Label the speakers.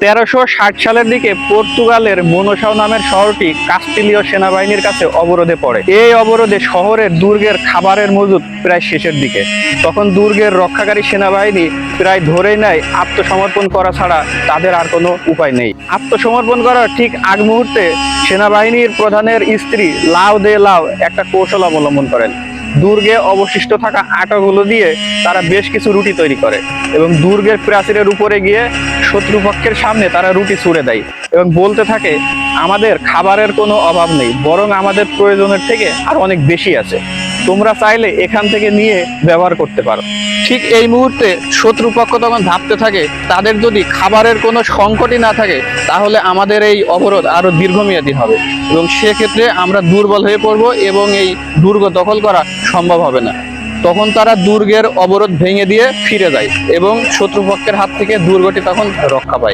Speaker 1: 1360 সালের দিকে পর্তুগালের মনোসাও নামের শহরটি কাস্টিলীয় সেনাবাহিনীর কাছে অবরোধে পড়ে। এই অবরোধে শহরের দুর্গের খাবারের মজুদ প্রায় শেষের দিকে। তখন দুর্গের রক্ষাকারী সেনাবাহিনী প্রায় ধরেই নেয় আত্মসমর্পণ করা ছাড়া তাদের আর কোনো উপায় নেই। আত্মসমর্পণ করার ঠিক আগ মুহূর্তে সেনাবাহিনীর প্রধানের স্ত্রী লাও দে লাও একটা কৌশল অবলম্বন করেন। দুর্গে অবশিষ্ট থাকা আটাগুলো দিয়ে তারা বেশ কিছু রুটি তৈরি করে এবং দুর্গের প্রাচীরের উপরে গিয়ে শত্রুপক্ষের সামনে তারা রুটি ছুঁড়ে দেয় এবং বলতে থাকে, আমাদের খাবারের কোনো অভাব নেই, বরং আমাদের প্রয়োজনের থেকে আর অনেক বেশি আছে, তোমরা চাইলে এখান থেকে নিয়ে ব্যবহার করতে পারো। ঠিক এই মুহূর্তে শত্রুপক্ষ তখন ভাবতে থাকে, তাদের যদি খাবারের কোনো সংকটই না থাকে তাহলে আমাদের এই অবরোধ আরো দীর্ঘমেয়াদী হবে এবং সেক্ষেত্রে আমরা দুর্বল হয়ে পড়ব এবং এই দুর্গ দখল করা সম্ভব হবে না। তখন তারা দুর্গের অবরোধ ভেঙে দিয়ে ফিরে যায় এবং শত্রুপক্ষের হাত থেকে দুর্গটি তখন রক্ষা পায়।